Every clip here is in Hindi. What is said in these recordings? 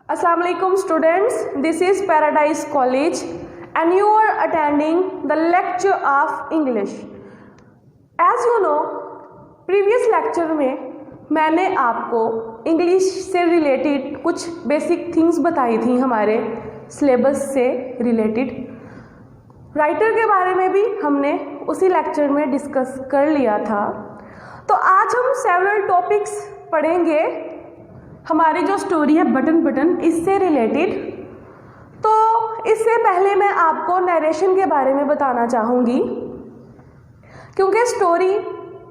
Assalamualaikum students, this is Paradise College and you are attending the lecture of English. As you know, previous lecture में मैंने आपको इंग्लिश से रिलेटेड कुछ बेसिक थिंग्स बताई थी, हमारे सिलेबस से रिलेटेड। राइटर के बारे में भी हमने उसी लेक्चर में डिस्कस कर लिया था। तो आज हम सेवरल टॉपिक्स पढ़ेंगे, हमारी जो स्टोरी है बटन इससे रिलेटेड। तो इससे पहले मैं आपको नरेशन के बारे में बताना चाहूँगी, क्योंकि स्टोरी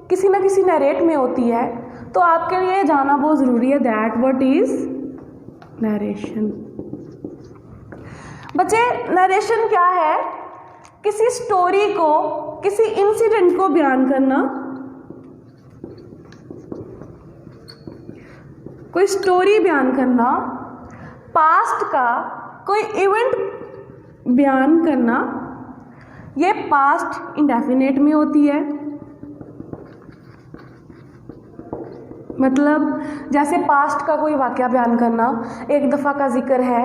किसी न किसी नरेट में होती है, तो आपके लिए जानना बहुत ज़रूरी है दैट व्हाट इज़ नरेशन। बच्चे, नरेशन क्या है? किसी स्टोरी को, किसी इंसिडेंट को बयान करना, कोई स्टोरी बयान करना, पास्ट का कोई इवेंट बयान करना। ये पास्ट इंडेफिनेट में होती है, मतलब जैसे पास्ट का कोई वाकया बयान करना। एक दफ़ा का जिक्र है,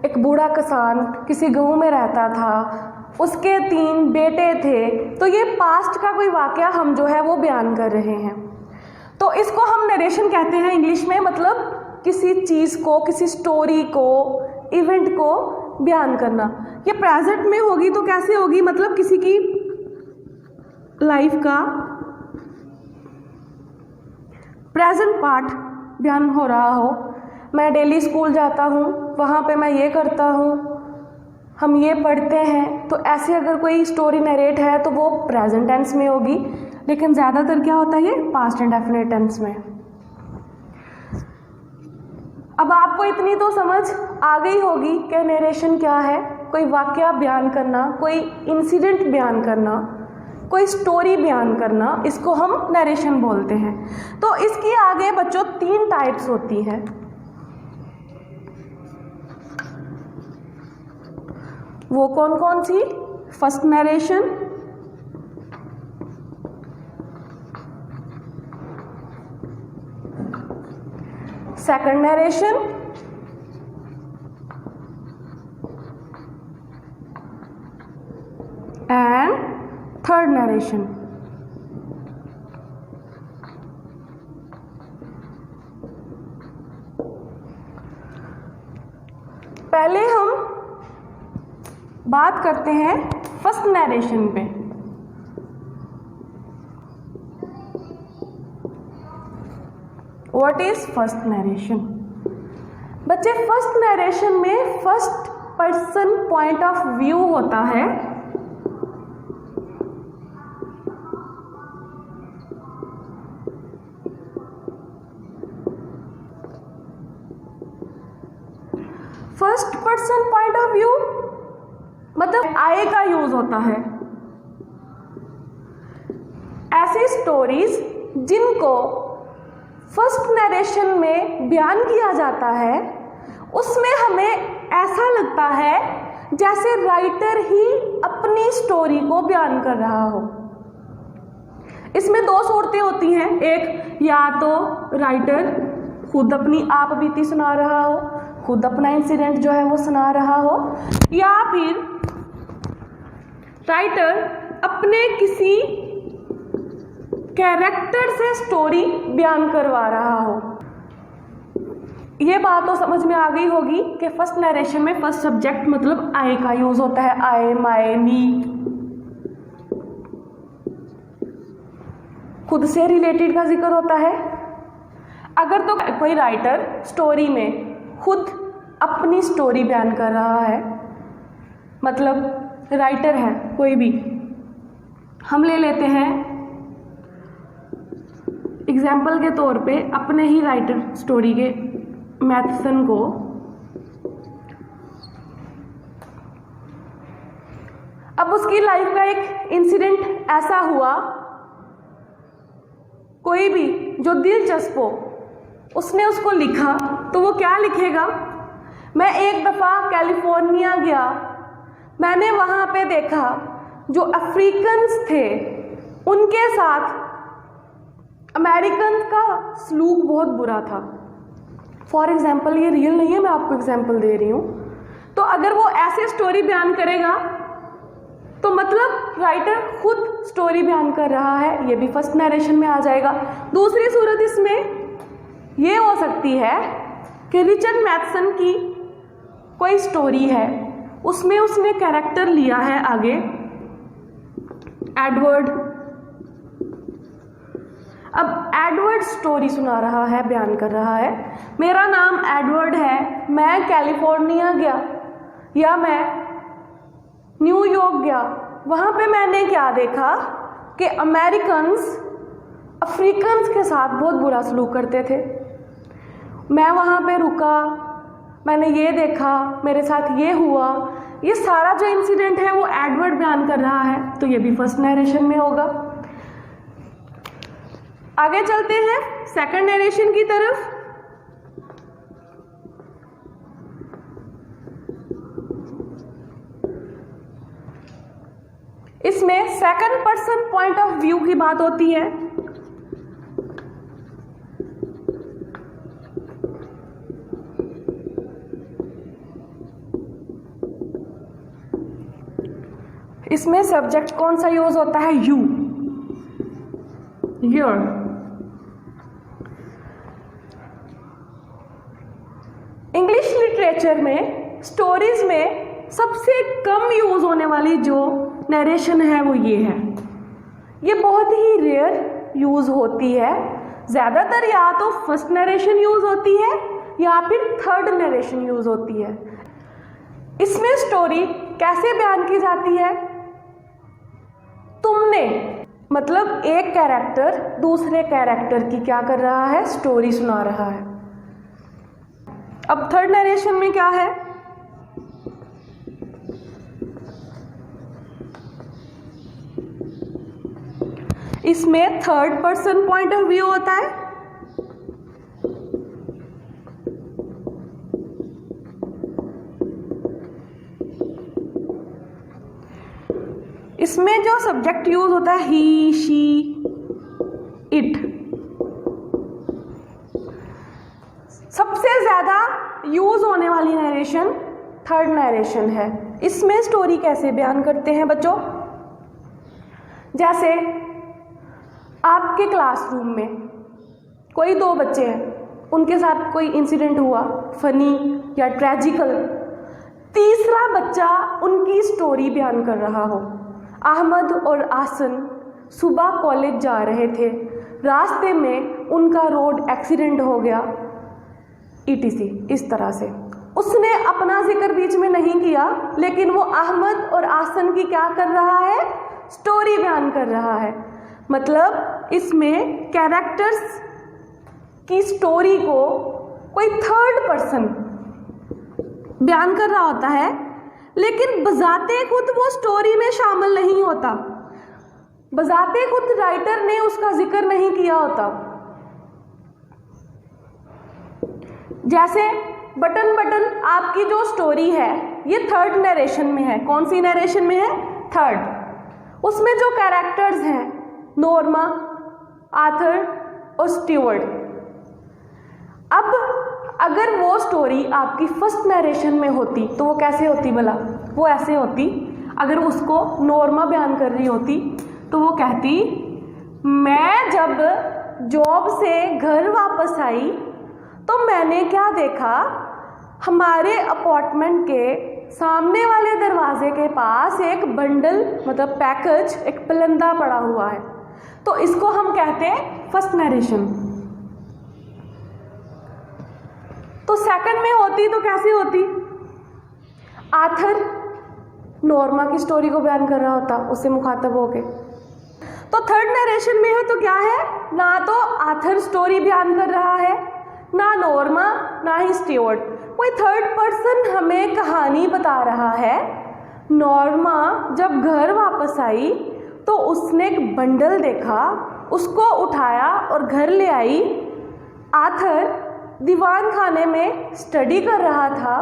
एक बूढ़ा किसान किसी गांव में रहता था, उसके 3 बेटे थे। तो ये पास्ट का कोई वाकया हम जो है वो बयान कर रहे हैं, तो इसको हम नरेशन कहते हैं इंग्लिश में। मतलब किसी चीज़ को, किसी स्टोरी को, इवेंट को बयान करना। ये प्रेजेंट में होगी तो कैसे होगी? मतलब किसी की लाइफ का प्रेजेंट पार्ट बयान हो रहा हो। मैं डेली स्कूल जाता हूँ, वहाँ पे मैं ये करता हूँ, हम ये पढ़ते हैं। तो ऐसे अगर कोई स्टोरी नरेट है तो वो प्रेजेंट टेंस में होगी, लेकिन ज़्यादातर क्या होता है ये पास्ट इंडेफिनिट टेंस में। अब आपको इतनी तो समझ आ गई होगी कि नरेशन क्या है। कोई वाकया बयान करना, कोई इंसिडेंट बयान करना, कोई स्टोरी बयान करना, इसको हम नरेशन बोलते हैं। तो इसकी आगे बच्चों 3 टाइप्स होती हैं। वो कौन कौन सी? First narration, second narration and third narration. पहले हम बात करते हैं फर्स्ट नरेशन पे। What is first narration? बच्चे, फर्स्ट नरेशन में first person point of view होता है। First person point of view मतलब आई का यूज होता है। ऐसी स्टोरीज जिनको फर्स्ट नरेशन में बयान किया जाता है, उसमें हमें ऐसा लगता है जैसे राइटर ही अपनी स्टोरी को बयान कर रहा हो। इसमें 2 सूरतें होती हैं। एक, या तो राइटर खुद अपनी आप बीती सुना रहा हो, खुद अपना इंसिडेंट जो है वो सुना रहा हो, या फिर राइटर अपने किसी कैरेक्टर से स्टोरी बयान करवा रहा हो। ये बात तो समझ में आ गई होगी कि फर्स्ट नरेशन में फर्स्ट सब्जेक्ट मतलब आई का यूज होता है। आई, माय, मी, खुद से रिलेटेड का जिक्र होता है। अगर तो कोई राइटर स्टोरी में खुद अपनी स्टोरी बयान कर रहा है, मतलब राइटर है कोई भी, हम ले लेते हैं एग्जाम्पल के तौर पे अपने ही राइटर स्टोरी के मैथसन को। अब उसकी लाइफ का एक इंसिडेंट ऐसा हुआ, कोई भी जो दिलचस्प हो, उसने उसको लिखा। तो वो क्या लिखेगा? मैं एक दफ़ा कैलिफोर्निया गया, मैंने वहाँ पे देखा जो अफ्रीकन्स थे उनके साथ अमेरिकन का सलूक बहुत बुरा था। फॉर एग्जाम्पल, ये रियल नहीं है, मैं आपको एग्जाम्पल दे रही हूँ। तो अगर वो ऐसे स्टोरी बयान करेगा तो मतलब राइटर खुद स्टोरी बयान कर रहा है, ये भी फर्स्ट नरेशन में आ जाएगा। दूसरी सूरत इसमें ये हो सकती है कि रिचर्ड मैथसन की कोई स्टोरी है, उसमें उसने कैरेक्टर लिया है आगे एडवर्ड। अब एडवर्ड स्टोरी सुना रहा है, बयान कर रहा है, मेरा नाम एडवर्ड है, मैं कैलिफोर्निया गया या मैं न्यूयॉर्क गया, वहाँ पे मैंने क्या देखा कि अमेरिकन्स अफ्रीकन्स के साथ बहुत बुरा सलूक करते थे। मैं वहाँ पे रुका, मैंने ये देखा, मेरे साथ ये हुआ। ये सारा जो इंसिडेंट है वो एडवर्ड बयान कर रहा है, तो ये भी फर्स्ट नरेशन में होगा। आगे चलते हैं सेकंड नरेशन की तरफ। इसमें second person point of view की बात होती है। इसमें सब्जेक्ट कौन सा यूज होता है? You, your. इंग्लिश लिटरेचर में स्टोरीज में सबसे कम यूज होने वाली जो नरेशन है वो ये है। ये बहुत ही रेयर यूज होती है, ज़्यादातर या तो फर्स्ट नरेशन यूज होती है या फिर थर्ड नरेशन यूज होती है। इसमें स्टोरी कैसे बयान की जाती है? तुमने मतलब एक कैरेक्टर दूसरे कैरेक्टर की क्या कर रहा है? स्टोरी सुना रहा है। अब थर्ड नरेशन में क्या है? इसमें third person point of view होता है। इसमें जो सब्जेक्ट यूज होता है ही, शी, इट। सबसे ज्यादा यूज होने वाली नरेशन थर्ड नरेशन है। इसमें स्टोरी कैसे बयान करते हैं बच्चों? जैसे आपके क्लासरूम में कोई दो बच्चे हैं, उनके साथ कोई इंसिडेंट हुआ फनी या ट्रेजिकल, तीसरा बच्चा उनकी स्टोरी बयान कर रहा हो। अहमद और आसन सुबह कॉलेज जा रहे थे, रास्ते में उनका रोड एक्सीडेंट हो गया, ETC। इस तरह से उसने अपना जिक्र बीच में नहीं किया, लेकिन वो अहमद और आसन की क्या कर रहा है? स्टोरी बयान कर रहा है। मतलब इसमें कैरेक्टर्स की स्टोरी को कोई थर्ड पर्सन बयान कर रहा होता है, लेकिन बजाते खुद वो स्टोरी में शामिल नहीं होता, बजाते खुद राइटर ने उसका जिक्र नहीं किया होता। जैसे बटन बटन आपकी जो स्टोरी है ये थर्ड नरेशन में है। कौन सी नरेशन में है? थर्ड। उसमें जो कैरेक्टर्स हैं नॉर्मा, आर्थर और स्टीवर्ट। अब अगर वो स्टोरी आपकी फर्स्ट नरेशन में होती तो वो कैसे होती भला? वो ऐसे होती, अगर उसको नॉर्मा बयान कर रही होती तो वो कहती, मैं जब जॉब से घर वापस आई तो मैंने क्या देखा, हमारे अपार्टमेंट के सामने वाले दरवाजे के पास एक बंडल मतलब पैकेज, एक पलंदा पड़ा हुआ है। तो इसको हम कहते हैं फर्स्ट नरेशन। तो सेकंड में होती तो कैसी होती? आर्थर नॉर्मा की स्टोरी को बयान कर रहा होता उससे मुखातब होके। तो थर्ड नरेशन में है तो क्या है? ना तो आर्थर स्टोरी बयान कर रहा है, ना नॉर्मा, ना ही स्टीवर्ट। कोई थर्ड पर्सन हमें कहानी बता रहा है। नॉर्मा जब घर वापस आई तो उसने एक बंडल देखा, उसको उठाया और घर ले आई। आर्थर दीवान खाने में स्टडी कर रहा था,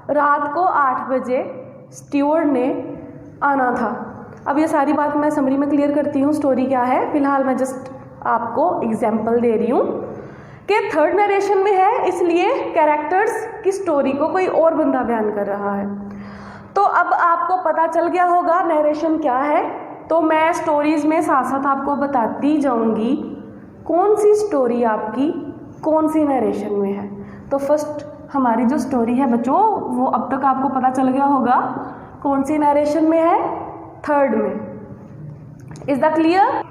रात को 8 बजे स्टीवर्ट ने आना था। अब ये सारी बात मैं समरी में क्लियर करती हूँ, स्टोरी क्या है। फिलहाल मैं जस्ट आपको एग्जाम्पल दे रही हूँ कि थर्ड नरेशन में है, इसलिए कैरेक्टर्स की स्टोरी को कोई और बंदा बयान कर रहा है। तो अब आपको पता चल गया होगा नरेशन क्या है। तो मैं स्टोरीज में साथ साथ आपको बताती जाऊंगी कौन सी स्टोरी आपकी कौन सी नरेशन में है। तो फर्स्ट हमारी जो स्टोरी है बच्चों, वो अब तक आपको पता चल गया होगा कौन सी नरेशन में है, थर्ड में। Is the clear?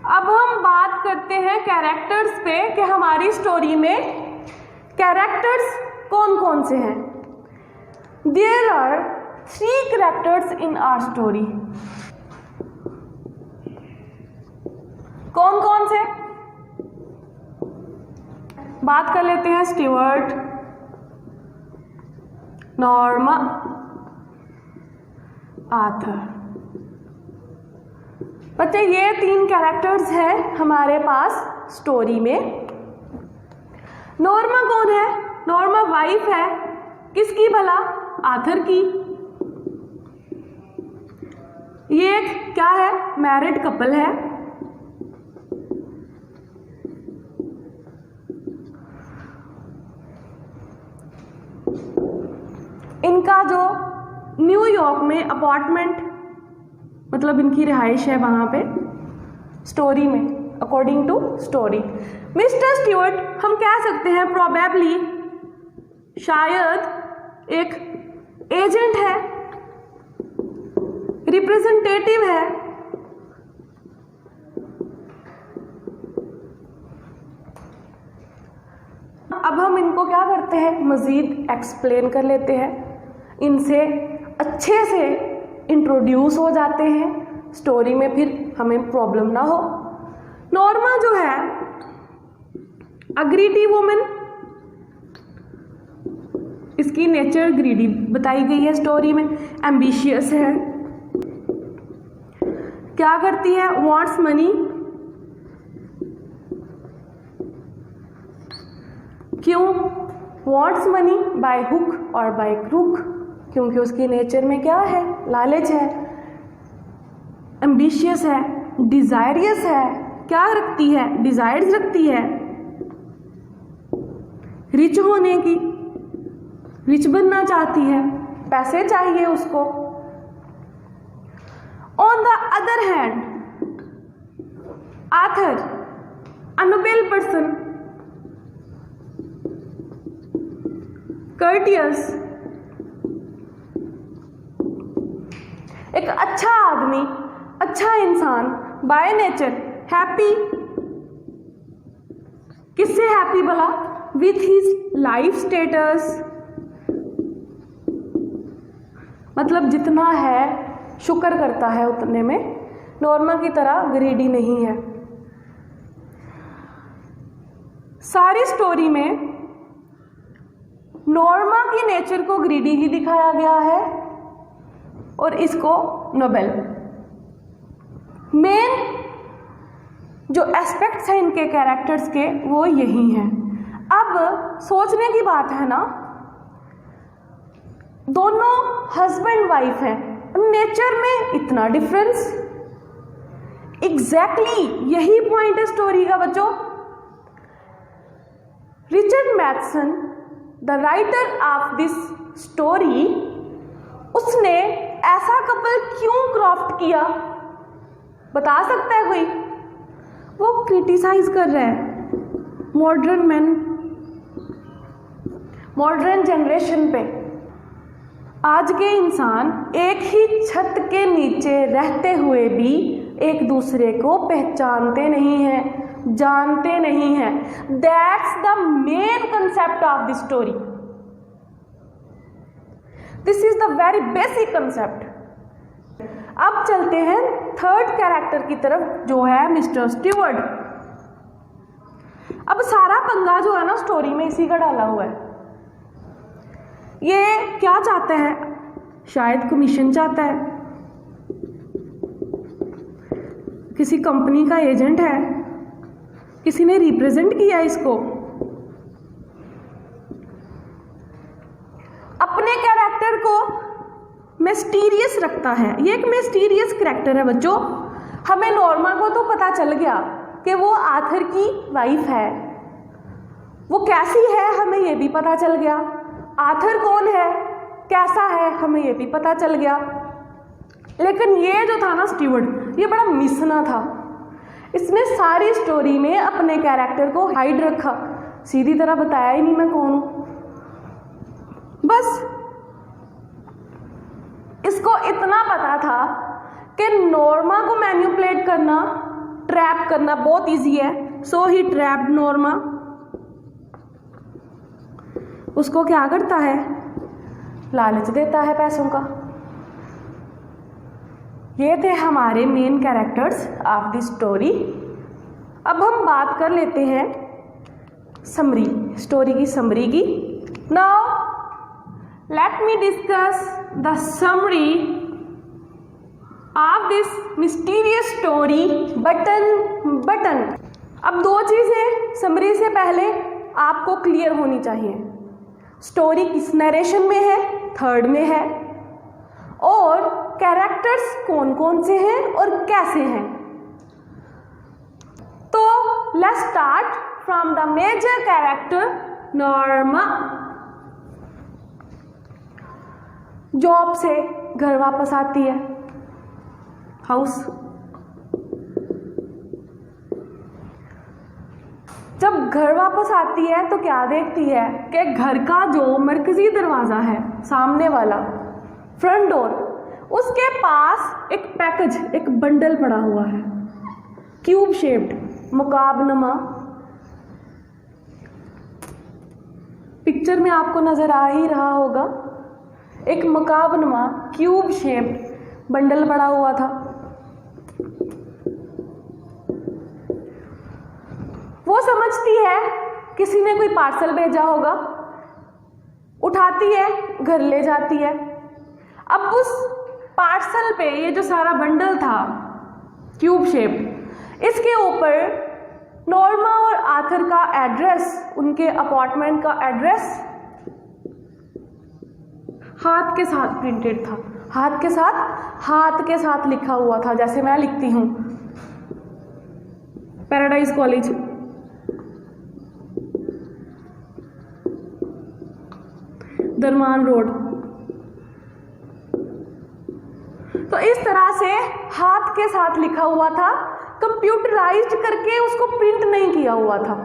अब हम बात करते हैं कैरेक्टर्स पे कि हमारी स्टोरी में कैरेक्टर्स कौन कौन से हैं। There are 3 characters in our story. कौन कौन से? बात कर लेते हैं स्टीवर्ट, नॉर्मा, आर्थर। बच्चे ये 3 कैरेक्टर्स हैं हमारे पास स्टोरी में। नॉर्मा कौन है? नॉर्मा वाइफ है किसकी भला? आर्थर की। ये एक क्या है? मैरिड कपल है। इनका जो न्यूयॉर्क में अपार्टमेंट, मतलब इनकी रिहाइश है वहां पे स्टोरी में, according to story. Mister Stewart हम कह सकते हैं प्रोबेबली शायद एक एजेंट है, रिप्रेजेंटेटिव है। अब हम इनको क्या करते हैं, मजीद एक्सप्लेन कर लेते हैं, इनसे अच्छे से इंट्रोड्यूस हो जाते हैं स्टोरी में, फिर हमें प्रॉब्लम ना हो। नॉर्मा जो है अग्रीडी वुमन, इसकी नेचर ग्रीडी बताई गई है स्टोरी में। एम्बिशियस है, क्या करती है? Wants money. क्यों वांट्स मनी? बाय हुक और बाय क्रूक, क्योंकि उसकी नेचर में क्या है? लालच है। एम्बिशियस है, डिजायरियस है, क्या रखती है? डिजायर्स रखती है रिच होने की, रिच बनना चाहती है, पैसे चाहिए उसको। On the other hand Arthur a noble person, courteous, एक अच्छा आदमी, अच्छा इंसान, बाय नेचर हैप्पी। किससे हैप्पी भला? विथ हिज लाइफ स्टेटस, मतलब जितना है शुक्र करता है उतने में, नॉर्मा की तरह ग्रीडी नहीं है। सारी स्टोरी में नॉर्मा की नेचर को ग्रीडी ही दिखाया गया है और इसको नोबेल। मेन जो एस्पेक्ट्स हैं इनके कैरेक्टर्स के वो यही हैं। अब सोचने की बात है ना, दोनों हस्बैंड वाइफ हैं, नेचर में इतना डिफरेंस। एग्जैक्टली यही पॉइंट है स्टोरी का बच्चों। Richard Mathison the writer of this story, उसने ऐसा कपल क्यों क्राफ्ट किया बता सकता है कोई? वो क्रिटिसाइज कर रहा है मॉडर्न मैन, मॉडर्न जनरेशन पे। आज के इंसान एक ही छत के नीचे रहते हुए भी एक दूसरे को पहचानते नहीं हैं, जानते नहीं हैं। That's the main concept of the story. This is the very basic concept. अब चलते हैं थर्ड कैरेक्टर की तरफ जो है मिस्टर स्टीवर्ट। अब सारा पंगा जो है ना स्टोरी में इसी का डाला हुआ है। ये क्या चाहता है? शायद कमीशन चाहता है, किसी कंपनी का एजेंट है, किसी ने रिप्रेजेंट किया इसको। अपने कैरेक्टर को मिस्टीरियस रखता है। ये एक मिस्टीरियस कैरेक्टर है बच्चों। हमें नॉर्मा को तो पता चल गया कि वो आर्थर की वाइफ है, वो कैसी है हमें ये भी पता चल गया, आथर कौन है, कैसा है, हमें ये भी पता चल गया। लेकिन ये जो था ना स्टीवर्ट, ये बड़ा मिसना था। इसने सारी स्टोरी में अपने कैरेक्टर को हाइड रखा, सीधी तरह बताया ही नहीं मैं कौन हूं। बस इसको इतना पता था कि नॉर्मा को मैनिपुलेट करना, ट्रैप करना बहुत इजी है, सो ही ट्रैप्ड नॉर्मा। उसको क्या करता है, लालच देता है पैसों का। ये थे हमारे main characters of the story. अब हम बात कर लेते हैं समरी, स्टोरी की समरी की। Now let me discuss the summary of this mysterious story button. अब दो चीजें समरी से पहले आपको क्लियर होनी चाहिए। स्टोरी किस नरेशन में है, थर्ड में है, और कैरेक्टर्स कौन कौन से हैं और कैसे हैं। तो let's start from the major character Norma. Job से घर वापस आती है, हाउस। जब घर वापस आती है तो क्या देखती है कि घर का जो मरकजी दरवाजा है, सामने वाला फ्रंट डोर, उसके पास एक पैकेज, एक बंडल पड़ा हुआ है, क्यूब शेप्ड, मुकाबनमा। पिक्चर में आपको नजर आ ही रहा होगा, एक मुकाबनमा क्यूब शेप्ड बंडल पड़ा हुआ था। वो समझती है किसी ने कोई पार्सल भेजा होगा, उठाती है, घर ले जाती है। अब उस पार्सल पे ये जो सारा बंडल था क्यूब शेप, इसके ऊपर नॉर्मा और आथर का एड्रेस, उनके अपार्टमेंट का एड्रेस हाथ के साथ प्रिंटेड था, हाथ के साथ लिखा हुआ था, जैसे मैं लिखती हूं पैराडाइज कॉलेज। दरमान रोड। तो इस तरह से हाथ के साथ लिखा हुआ था, कंप्यूटराइज्ड करके उसको प्रिंट नहीं किया हुआ था।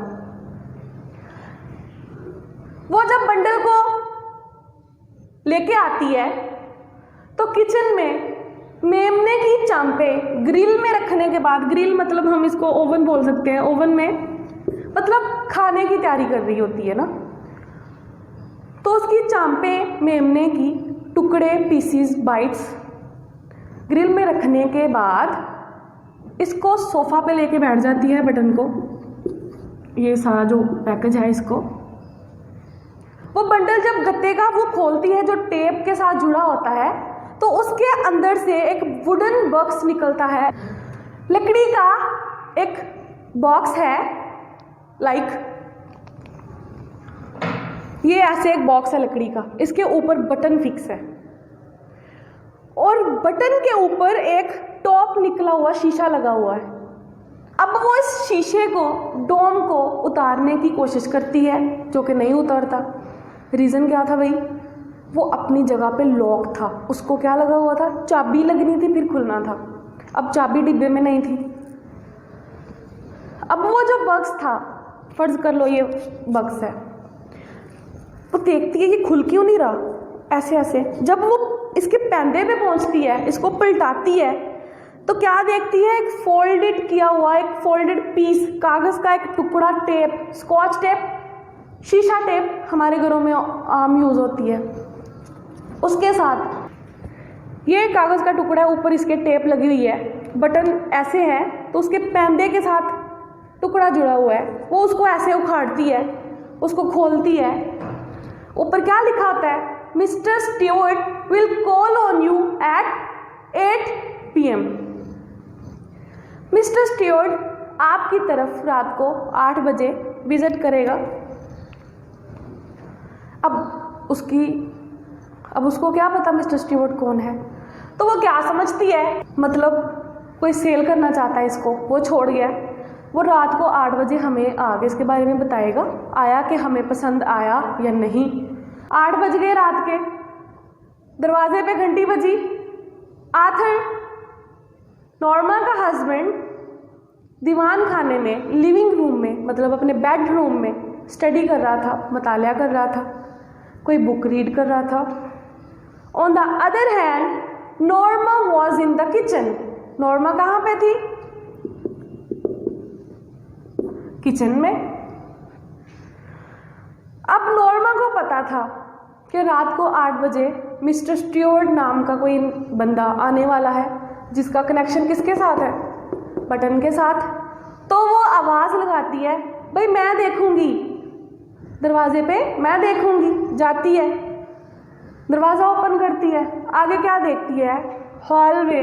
वो जब बंडल को लेके आती है तो किचन में मेमने की चांपे ग्रिल में रखने के बाद, ग्रिल मतलब हम इसको ओवन बोल सकते हैं, ओवन में मतलब खाने की तैयारी कर रही होती है ना, तो उसकी चांपे मेमने की टुकड़े, पीसीस, बाइट्स ग्रिल में रखने के बाद इसको सोफा पे लेके बैठ जाती है, बटन को, ये सारा जो पैकेज है इसको। वो बंडल जब गत्ते का वो खोलती है जो टेप के साथ जुड़ा होता है, तो उसके अंदर से एक वुडन बॉक्स निकलता है, लकड़ी का एक बॉक्स है, लाइक ये ऐसे एक बॉक्स है लकड़ी का, इसके ऊपर बटन फिक्स है और बटन के ऊपर एक टॉप निकला हुआ शीशा लगा हुआ है। अब वो इस शीशे को, डोम को उतारने की कोशिश करती है, जो कि नहीं उतारता। रीज़न क्या था भाई, वो अपनी जगह पे लॉक था, उसको क्या लगा हुआ था, चाबी लगनी थी फिर खुलना था। अब चाबी डिब्बे में नहीं थी। अब वो जो बक्स था, फर्ज कर लो ये बक्स है, वो देखती है ये खुल क्यों नहीं रहा, ऐसे ऐसे। जब वो इसके पैंदे पे पहुंचती है, इसको पलटाती है, तो क्या देखती है, एक फोल्डेड किया हुआ, एक फोल्डेड पीस कागज का एक टुकड़ा, टेप, स्कॉच टेप, शीशा टेप हमारे घरों में आम यूज होती है, उसके साथ ये कागज का टुकड़ा है, ऊपर इसके टेप लगी हुई है, बटन ऐसे है तो उसके पैंदे के साथ टुकड़ा जुड़ा हुआ है। वो उसको ऐसे उखाड़ती है, उसको खोलती है, ऊपर क्या लिखा होता है, mister Stewart will call on you at 8 PM। Mister Stewart आपकी तरफ रात को 8 बजे विजिट करेगा। अब उसको क्या पता मिस्टर स्टीवर्ट कौन है, तो वो क्या समझती है, मतलब कोई सेल करना चाहता है इसको, वो छोड़ गया। वो रात को 8 बजे हमें आगे इसके बारे में बताएगा, आया कि हमें पसंद आया या नहीं। 8 बज गए रात के, दरवाजे पे घंटी बजी। आर्थर, नॉर्मा का हस्बैंड, दीवान खाने में, लिविंग रूम में, मतलब अपने बेडरूम में स्टडी कर रहा था, मतालिया कर रहा था, कोई बुक रीड कर रहा था। On the other hand Norma was in the kitchen. Norma कहाँ पे थी? किचन में। अब नॉर्मा को पता था कि रात को 8 बजे मिस्टर स्ट्यूअर्ट नाम का कोई बंदा आने वाला है, जिसका कनेक्शन किसके साथ है? बटन के साथ। तो वो आवाज़ लगाती है, भाई मैं देखूंगी, दरवाजे पे मैं देखूंगी। जाती है, दरवाज़ा ओपन करती है, आगे क्या देखती है? हॉलवे,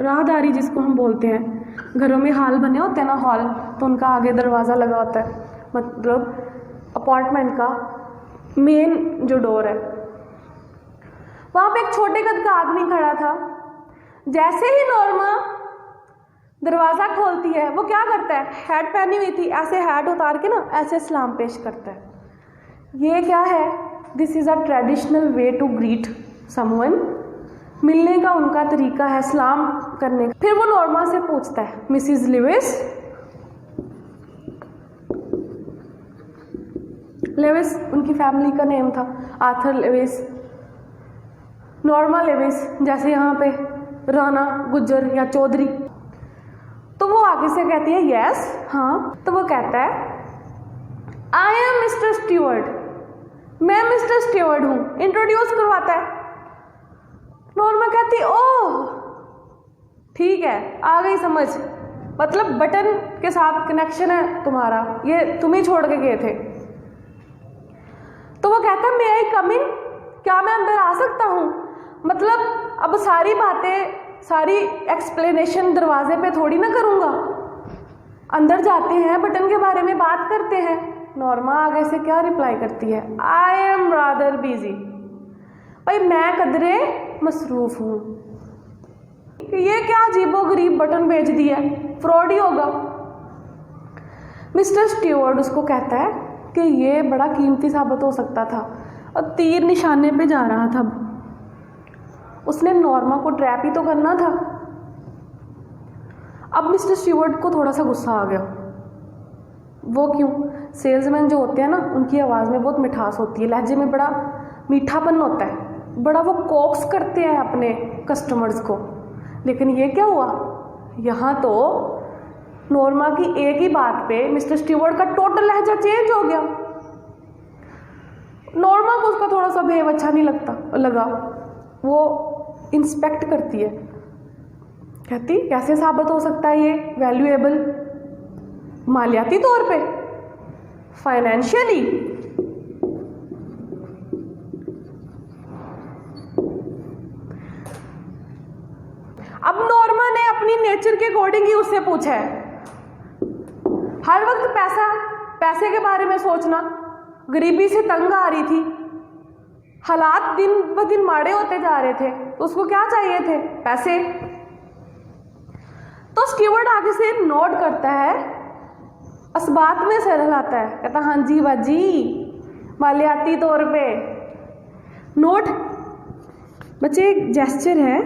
राहदारी जिसको हम बोलते हैं, घरों में हॉल बने होते हैं ना, हॉल, तो उनका आगे दरवाज़ा लगा होता है, मतलब अपार्टमेंट का मेन जो डोर है। वहाँ पे एक छोटे कद का आदमी खड़ा था। जैसे ही नॉर्मा दरवाज़ा खोलती है, वो क्या करता है? हैट पहनी हुई थी, ऐसे हैट उतार के ना ऐसे सलाम पेश करता है। ये क्या है? This is a traditional way to greet someone. मिलने का उनका तरीका है, सलाम करने का। फिर वो नॉर्मा से पूछता है, मिसिज लेविस। लेविस उनकी फैमिली का नेम था, आर्थर लेविस, नॉर्मा लेविस, जैसे यहाँ पे राणा गुज्जर या चौधरी। तो वो आगे से कहती है यस, हाँ। तो वो कहता है आई एम मिस्टर स्ट्यूअर्ट, मैं मिस्टर स्ट्यूअर्ट हूँ। इंट्रोड्यूस करवाता है। नॉर्मा कहती ओह ठीक है, आ गई समझ, मतलब बटन के साथ कनेक्शन है तुम्हारा, ये तुम ही छोड़ के गए थे। तो वो कहता है मे आई कम इन, क्या मैं अंदर आ सकता हूँ? मतलब अब सारी बातें, सारी एक्सप्लेनेशन दरवाजे पे थोड़ी ना करूँगा, अंदर जाते हैं, बटन के बारे में बात करते हैं। नॉर्मा आगे से क्या रिप्लाई करती है? आई एम रादर बिजी, भाई मैं कदरे मसरूफ हूँ। ये क्या अजीबोगरीब बटन भेज दिया, फ्रॉड ही होगा। मिस्टर स्ट्यूअर्ट उसको कहता है कि ये बड़ा कीमती साबित हो सकता था, और तीर निशाने पे जा रहा था। उसने नॉर्मा को ट्रैप ही तो करना था। अब मिस्टर स्ट्यूअर्ट को थोड़ा सा गुस्सा आ गया। वो क्यों? सेल्समैन जो होते हैं ना, उनकी आवाज़ में बहुत मिठास होती है, लहजे में बड़ा मीठापन होता है, बड़ा वो कोक्स करते हैं अपने कस्टमर्स को। लेकिन ये क्या हुआ? यहाँ तो नॉर्मा की एक ही बात पे मिस्टर स्ट्यूअर्ट का टोटल लहजा चेंज हो गया। नॉर्मा को उसका थोड़ा सा बिहेव अच्छा नहीं लगा। वो इंस्पेक्ट करती है, कहती कैसे साबित हो सकता है ये वैल्यूएबल? मालियाती तौर पे, फाइनेंशियली। अब नॉर्मा ने अपनी नेचर के अकॉर्डिंग ही उससे पूछा है। हर वक्त पैसे के बारे में सोचना, गरीबी से तंग आ रही थी, हालात दिन ब दिन माड़े होते जा रहे थे, तो उसको क्या चाहिए थे? पैसे। तो स्टीवर्ड आगे से नोट करता है, असबात में सर हिलाता है, कहता हाँ जी बाजी, मालियाती तौर पे। नोट बच्चे एक जेस्चर है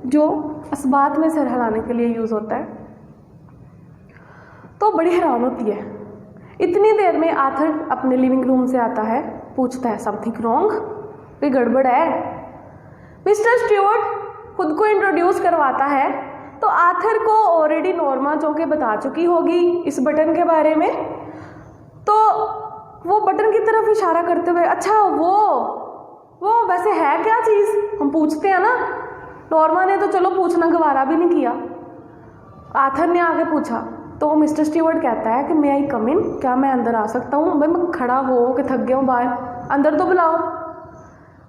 जो असबात में सर हिलाने के लिए यूज होता है। तो बड़ी हैरान होती है। इतनी देर में आर्थर अपने लिविंग रूम से आता है, पूछता है समथिंग रॉन्ग, कोई गड़बड़ है? मिस्टर स्ट्यूअर्ट खुद को इंट्रोड्यूस करवाता है। तो आर्थर को ऑलरेडी नॉर्मा चौंके बता चुकी होगी इस बटन के बारे में। तो वो बटन की तरफ इशारा करते हुए, अच्छा वो वैसे है क्या चीज़, हम पूछते हैं ना। नॉर्मा ने तो चलो पूछना गवारा भी नहीं किया, आर्थर ने आगे पूछा। तो मिस्टर स्टीवर्ट कहता है कि मे आई कम इन, क्या मैं अंदर आ सकता हूँ? भाई मैं खड़ा हो के थक गया हूँ बाहर, अंदर तो बुलाओ।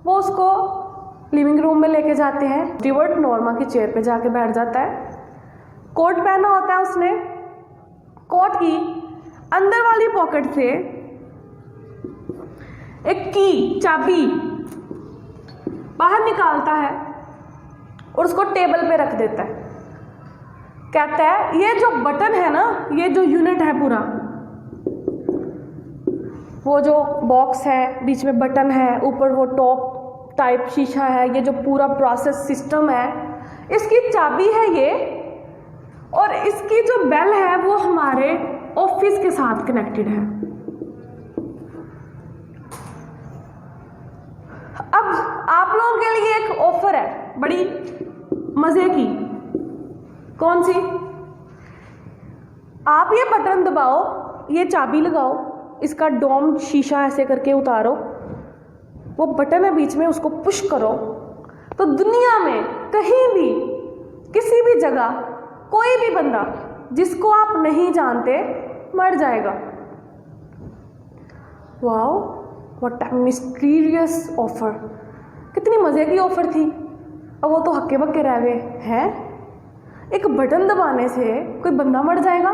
वो उसको लिविंग रूम में लेके जाते हैं। स्टीवर्ट नॉर्मा की चेयर पे जाके बैठ जाता है। कोट पहना होता है उसने। कोट की अंदर वाली पॉकेट से एक की, चाबी बाहर निकालता है और उसको टेबल पे रख देता है। कहता है ये जो बटन है ना, ये जो यूनिट है पूरा, वो जो बॉक्स है, बीच में बटन है, ऊपर वो टॉप टाइप शीशा है, ये जो पूरा प्रोसेस सिस्टम है, इसकी चाबी है ये, और इसकी जो बेल है वो हमारे ऑफिस के साथ कनेक्टेड है। अब आप लोगों के लिए एक ऑफर है बड़ी मजे की। कौन सी? आप ये बटन दबाओ, ये चाबी लगाओ, इसका डोम शीशा ऐसे करके उतारो, वो बटन है बीच में, उसको पुश करो तो दुनिया में कहीं भी किसी भी जगह कोई भी बंदा जिसको आप नहीं जानते मर जाएगा। Wow, what a mysterious offer. कितनी मजे की ऑफर थी। अब वो तो हक्के बक्के रह गए हैं। एक बटन दबाने से कोई बंदा मर जाएगा।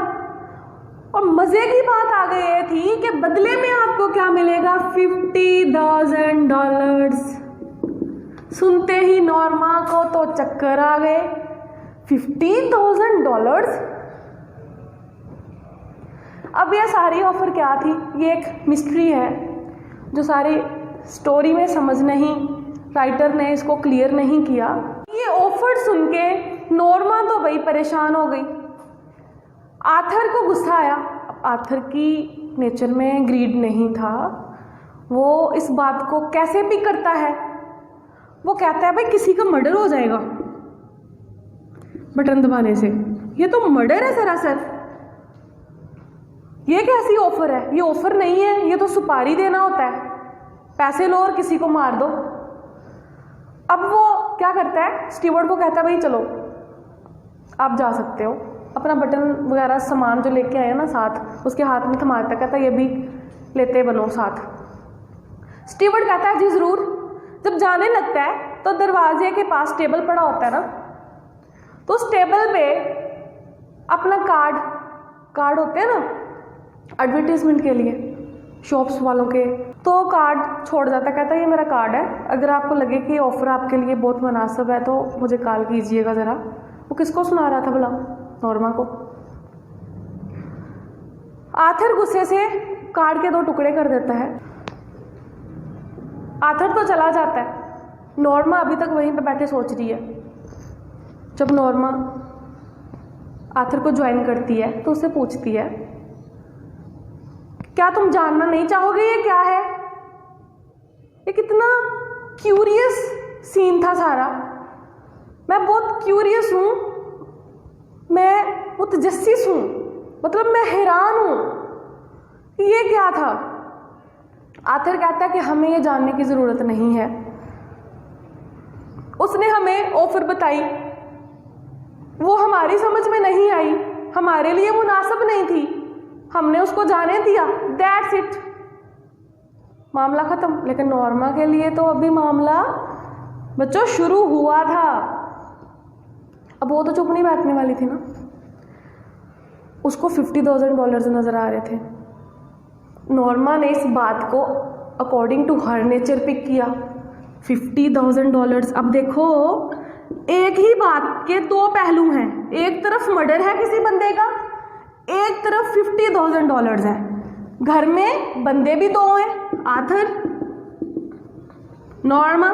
और मजे की बात आ गई ये थी कि बदले में आपको क्या मिलेगा, $50,000। सुनते ही नॉर्मा को तो चक्कर आ गए। $50,000। अब ये सारी ऑफर क्या थी? ये एक मिस्ट्री है जो सारी स्टोरी में समझ नहीं, राइटर ने इसको क्लियर नहीं किया। ये ऑफर सुन के नॉर्मा तो भाई परेशान हो गई। आर्थर को गुस्सा आया। आर्थर की नेचर में ग्रीड नहीं था, वो इस बात को कैसे भी करता है। वो कहता है भाई किसी का मर्डर हो जाएगा बटन दबाने से, ये तो मर्डर है सरासर। ये कैसी ऑफर है? ये ऑफर नहीं है, ये तो सुपारी देना होता है, पैसे लो और किसी को मार दो। अब वो क्या करता है, स्टीवर्ड को कहता है भाई चलो आप जा सकते हो। अपना बटन वगैरह सामान जो लेके आए ना साथ, उसके हाथ में थमाता, कहता है ये भी लेते बनो साथ। स्टीवर्ड कहता है जी जरूर। जब जाने लगता है तो दरवाजे के पास टेबल पड़ा होता है ना, तो उस टेबल पे अपना कार्ड होते हैं ना एडवर्टीजमेंट के लिए शॉप्स वालों के, तो कार्ड छोड़ जाता है। कहता है ये मेरा कार्ड है, अगर आपको लगे कि ऑफर आपके लिए बहुत मुनासिब है तो मुझे कॉल कीजिएगा ज़रा। वो किसको सुना रहा था भला? नॉर्मा को। आर्थर गुस्से से कार्ड के 2 टुकड़े कर देता है। आर्थर तो चला जाता है। नॉर्मा अभी तक वहीं पे बैठे सोच रही है। जब नॉर्मा आर्थर को ज्वाइन करती है तो उससे पूछती है क्या तुम जानना नहीं चाहोगे ये क्या है? ये कितना क्यूरियस सीन था सारा। मैं बहुत क्यूरियस हूं, मैं मुतजस्सिस हूं, मतलब मैं हैरान हूं कि ये क्या था। आर्थर कहता है कि हमें ये जानने की जरूरत नहीं है। उसने हमें ऑफर बताई, वो हमारी समझ में नहीं आई, हमारे लिए मुनासिब नहीं थी, हमने उसको जाने दिया, दैट्स इट, मामला खत्म। लेकिन नॉर्मा के लिए तो अभी मामला बच्चों शुरू हुआ था। अब वो तो चुप नहीं बैठने वाली थी ना। उसको $50,000 नजर आ रहे थे। नॉर्मा ने इस बात को according to her nature pick किया। $50,000। अब देखो एक ही बात के 2 पहलू हैं। एक तरफ मर्डर है किसी बंदे का, एक तरफ $50,000 है। घर में बंदे भी 2 हैं, आर्थर, नॉर्मा,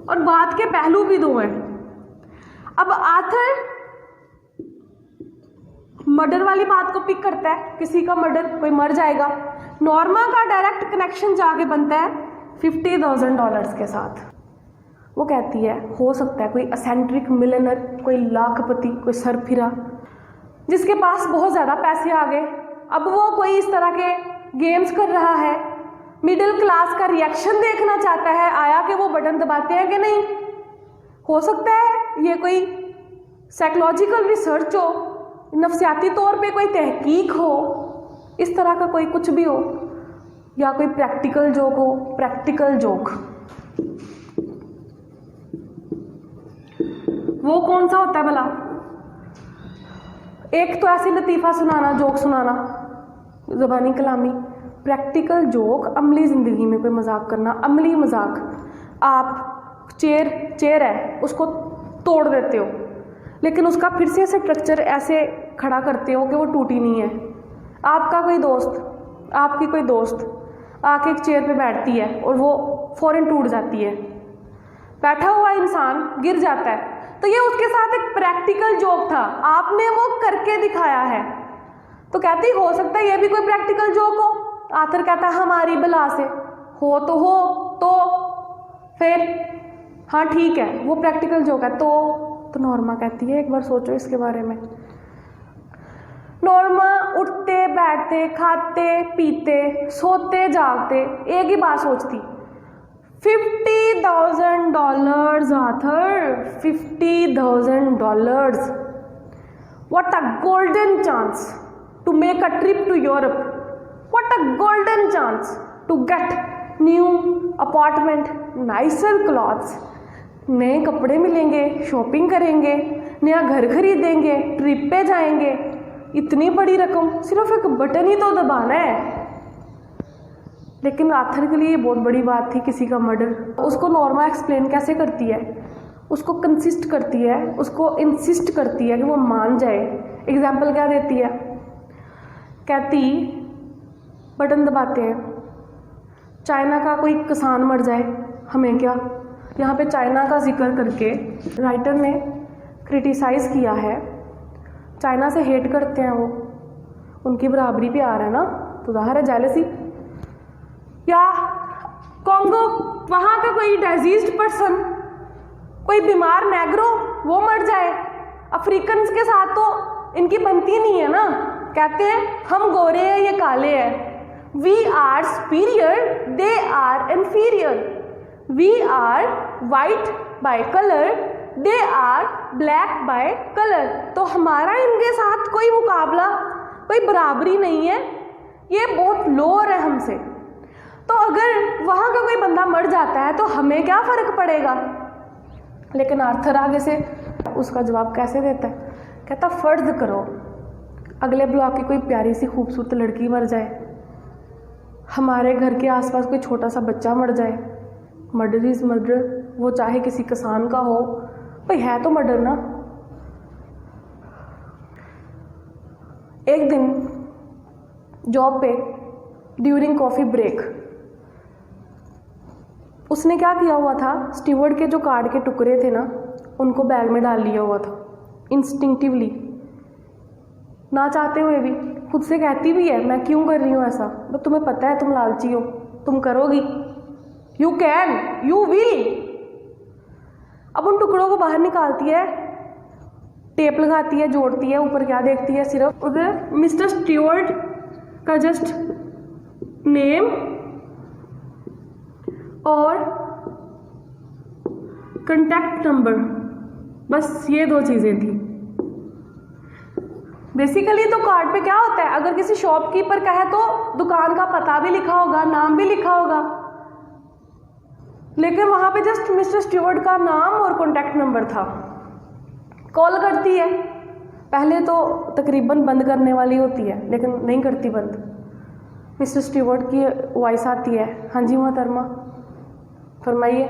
और बात के पहलू भी 2 हैं। अब आर्थर मर्डर वाली बात को पिक करता है, किसी का मर्डर, कोई मर जाएगा। नॉर्मा का डायरेक्ट कनेक्शन जाके बनता है $50,000 के साथ। वो कहती है हो सकता है कोई असेंट्रिक मिलियनर, कोई लाखपति, कोई सरफिरा जिसके पास बहुत ज़्यादा पैसे आ गए, अब वो कोई इस तरह के गेम्स कर रहा है, मिडिल क्लास का रिएक्शन देखना चाहता है, आया कि वो बटन दबाते हैं कि नहीं। हो सकता है ये कोई साइकोलॉजिकल रिसर्च हो, नफ्सियाती तौर पे कोई तहकीक हो, इस तरह का कोई कुछ भी हो, या कोई प्रैक्टिकल जोक हो। प्रैक्टिकल जोक वो कौन सा होता है भला? एक तो ऐसे लतीफ़ा सुनाना, जोक सुनाना, ज़बानी कलामी। प्रैक्टिकल जोक अमली ज़िंदगी में कोई मजाक करना, अमली मजाक। आप चेयर है उसको तोड़ देते हो, लेकिन उसका फिर से स्ट्रक्चर ऐसे खड़ा करते हो कि वो टूटी नहीं है। आपका कोई दोस्त, आपकी कोई दोस्त आके एक चेयर पे बैठती है और वो फ़ौरन टूट जाती है, बैठा हुआ इंसान गिर जाता है। तो ये उसके साथ एक प्रैक्टिकल जोक था, आपने वो करके दिखाया है। तो कहती हो सकता है ये भी कोई प्रैक्टिकल जोक हो। आखिर कहता है हमारी बला से हो तो फिर हाँ ठीक है वो प्रैक्टिकल जोक है। तो नॉर्मा कहती है एक बार सोचो इसके बारे में। नॉर्मा उठते बैठते खाते पीते सोते जागते एक ही बात सोचती, $50,000 Arthur, $50,000। What a golden chance to make a trip to Europe. What a golden chance to get new apartment, nicer clothes. नए कपड़े मिलेंगे, शॉपिंग करेंगे, नया घर खरीदेंगे, ट्रिप पे जाएंगे। इतनी बड़ी रकम, सिर्फ एक बटन ही तो दबाना है। लेकिन आर्थर के लिए ये बहुत बड़ी बात थी, किसी का मर्डर। उसको नॉर्मा एक्सप्लेन कैसे करती है, उसको कंसिस्ट करती है, उसको इंसिस्ट करती है कि वो मान जाए। एग्जाम्पल क्या देती है, कहती बटन दबाते हैं, चाइना का कोई किसान मर जाए हमें क्या। यहाँ पे चाइना का जिक्र करके राइटर ने क्रिटिसाइज़ किया है, चाइना से हेट करते हैं वो, उनकी बराबरी पे आ रहा है ना, तो ज़ाहिर है जेलसी। या कॉन्गो, वहाँ का कोई डिजीज्ड पर्सन, कोई बीमार नेग्रो वो मर जाए, अफ्रीकन के साथ तो इनकी बनती नहीं है ना। कहते हैं हम गोरे हैं ये काले हैं, we are superior they are inferior, we are white by colour they are black by colour. तो हमारा इनके साथ कोई मुकाबला, कोई बराबरी नहीं है, ये बहुत लोअर है हमसे। तो अगर वहाँ का कोई बंदा मर जाता है तो हमें क्या फ़र्क पड़ेगा। लेकिन आर्थर आगे से उसका जवाब कैसे देता है, कहता फ़र्ज़ करो अगले ब्लॉक की कोई प्यारी सी खूबसूरत लड़की मर जाए, हमारे घर के आसपास कोई छोटा सा बच्चा मर जाए, मर्डर इज़ मर्डर, वो चाहे किसी किसान का हो, भाई है तो मर्डर ना। एक दिन जॉब पे ड्यूरिंग कॉफ़ी ब्रेक उसने क्या किया हुआ था, स्टीवर्ड के जो कार्ड के टुकड़े थे ना उनको बैग में डाल लिया हुआ था, इंस्टिंक्टिवली, ना चाहते हुए भी। खुद से कहती भी है मैं क्यों कर रही हूँ ऐसा, बस तुम्हें पता है तुम लालची हो, तुम करोगी, यू कैन, यू विल। अब उन टुकड़ों को बाहर निकालती है, टेप लगाती है, जोड़ती है, ऊपर क्या देखती है, सिर्फ उधर मिस्टर स्टीवर्ड का जस्ट नेम और कॉन्टैक्ट नंबर, बस ये दो चीज़ें थी। बेसिकली तो कार्ड पे क्या होता है, अगर किसी शॉपकीपर का है तो दुकान का पता भी लिखा होगा, नाम भी लिखा होगा, लेकिन वहाँ पे जस्ट मिस्टर स्टीवर्ड का नाम और कॉन्टैक्ट नंबर था। कॉल करती है, पहले तो तकरीबन बंद करने वाली होती है लेकिन नहीं करती बंद। मिस्टर स्टीवर्ड की वॉइस आती है, हाँ जी मोहतरमा फरमाइए।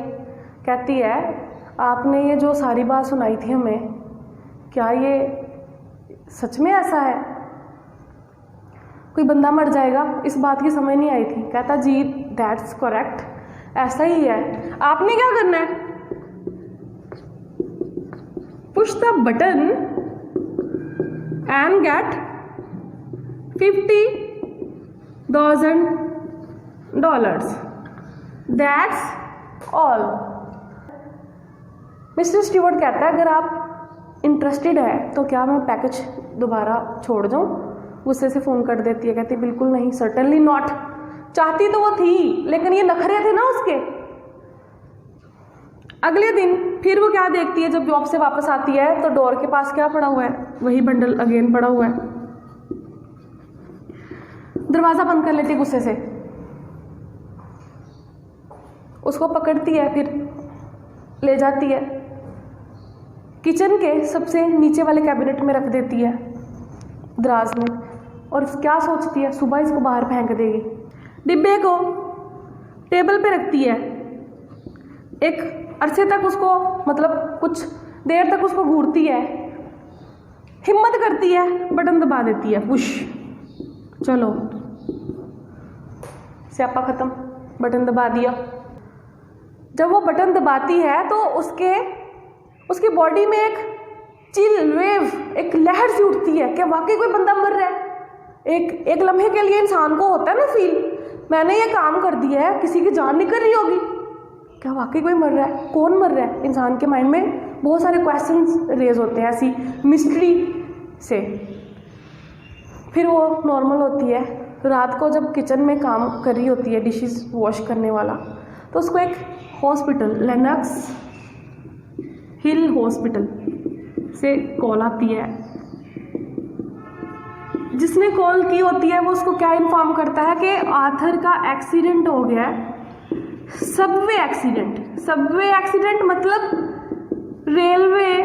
कहती है आपने ये जो सारी बात सुनाई थी हमें, क्या ये सच में ऐसा है, कोई बंदा मर जाएगा, इस बात की समझ नहीं आई थी। कहता जी दैट्स करेक्ट, ऐसा ही है। आपने क्या करना है, push the button and get $50,000, that's all. Mister Stewart कहता है अगर आप इंटरेस्टेड है तो क्या मैं पैकेज दोबारा छोड़ जाऊं। गुस्से से फ़ोन कर देती है, कहती बिल्कुल नहीं, सर्टनली नॉट। चाहती तो वो थी लेकिन ये नखरे थे ना उसके। अगले दिन फिर वो क्या देखती है, जब जॉब से वापस आती है तो डोर के पास क्या पड़ा हुआ है, वही बंडल अगेन पड़ा हुआ है। दरवाज़ा बंद कर लेती है गुस्से से, उसको पकड़ती है, फिर ले जाती है किचन के सबसे नीचे वाले कैबिनेट में रख देती है, दराज में। और क्या सोचती है, सुबह इसको बाहर फेंक देगी। डिब्बे को टेबल पे रखती है, एक अरसे तक उसको, मतलब कुछ देर तक उसको घूरती है, हिम्मत करती है, बटन दबा देती है, पुश, चलो स्यापा खत्म, बटन दबा दिया। जब वो बटन दबाती है तो उसकी बॉडी में एक चिल वेव, एक लहर सी उठती है कि वाकई कोई बंदा मर रहा है। एक लम्हे के लिए इंसान को होता है ना फील, मैंने ये काम कर दिया है, किसी की जान निकल रही होगी, क्या वाकई कोई मर रहा है, कौन मर रहा है। इंसान के माइंड में बहुत सारे क्वेश्चंस रेज होते हैं ऐसी मिस्ट्री से। फिर वो नॉर्मल होती है। रात को जब किचन में काम कर रही होती है, डिशेस वॉश करने वाला, तो उसको एक हॉस्पिटल, लेनॉक्स हिल हॉस्पिटल से कॉल आती है। जिसने कॉल की होती है वो उसको क्या इन्फॉर्म करता है कि आर्थर का एक्सीडेंट हो गया है। सबवे एक्सीडेंट मतलब रेलवे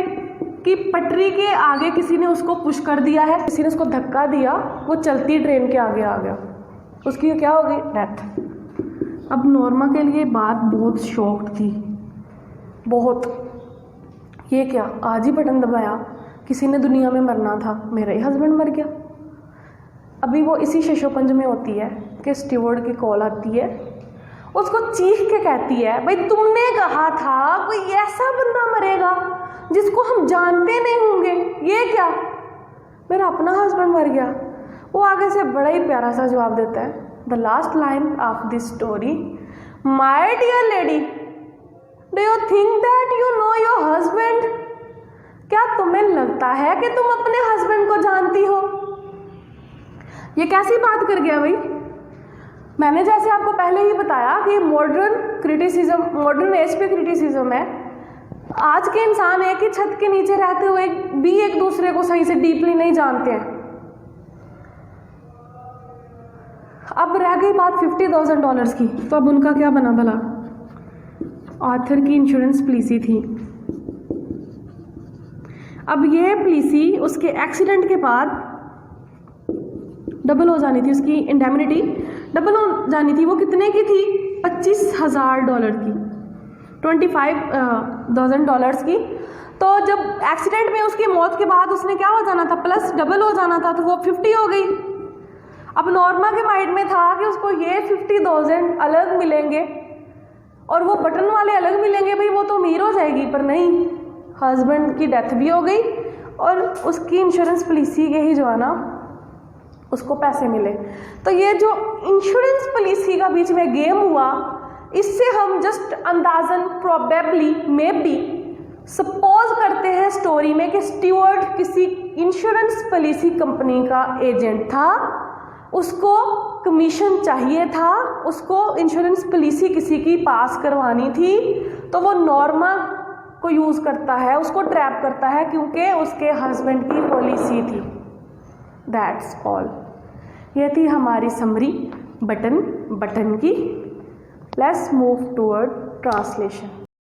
की पटरी के आगे किसी ने उसको पुश कर दिया है, किसी ने उसको धक्का दिया, वो चलती ट्रेन के आगे आ गया, उसकी क्या हो गई, डेथ। अब नॉर्मा के लिए बात बहुत शॉक्ड थी, बहुत, ये क्या, आज ही बटन दबाया, किसी ने दुनिया में मरना था, मेरा ही हस्बैंड मर गया। अभी वो इसी शशोपंज में होती है कि स्टीवर्ड की कॉल आती है, उसको चीख के कहती है, भाई तुमने कहा था कोई ऐसा बंदा मरेगा जिसको हम जानते नहीं होंगे, ये क्या, मेरा अपना हस्बैंड मर गया। वो आगे से बड़ा ही प्यारा सा जवाब देता है, the last line of this story, my dear lady, do you think that you know your husband, क्या तुम्हें लगता है कि तुम अपने हस्बैंड को जानती हो। ये कैसी बात कर गया भाई। मैंने जैसे आपको पहले ही बताया कि मॉडर्न एज पे क्रिटिसिज्म है। आज के इंसान एक ही छत के नीचे रहते हुए भी एक दूसरे को सही से डीपली नहीं जानते हैं। अब रह गई बात $50,000 की, तो अब उनका क्या बना भला। आर्थर की इंश्योरेंस पॉलिसी थी। अब ये पॉलिसी उसके एक्सीडेंट के बाद डबल हो जानी थी, उसकी इंडेमनिटी डबल हो जानी थी। वो कितने की थी, $25,000 की, $25,000 की। तो जब एक्सीडेंट में उसकी मौत के बाद उसने क्या हो जाना था, प्लस डबल हो जाना था, तो वो 50 हो गई। अब नॉर्मा के माइंड में था कि उसको ये 50,000 अलग मिलेंगे और वो बटन वाले अलग मिलेंगे, भाई वो तो अमीर हो जाएगी। पर नहीं, हस्बैंड की डेथ भी हो गई और उसकी इंश्योरेंस पॉलिसी के ही जो है ना उसको पैसे मिले। तो ये जो इंश्योरेंस पॉलिसी का बीच में गेम हुआ, इससे हम जस्ट अंदाजन, प्रोबेबली, मे बी सपोज करते हैं स्टोरी में कि स्टीवर्ड किसी इंश्योरेंस पॉलिसी कंपनी का एजेंट था, उसको कमीशन चाहिए था, उसको इंश्योरेंस पॉलिसी किसी की पास करवानी थी, तो वो नॉर्मा को यूज़ करता है, उसको ट्रैप करता है, क्योंकि उसके हस्बैंड की पॉलिसी थी। That's all. ये थी हमारी समरी बटन की। Let's move toward translation.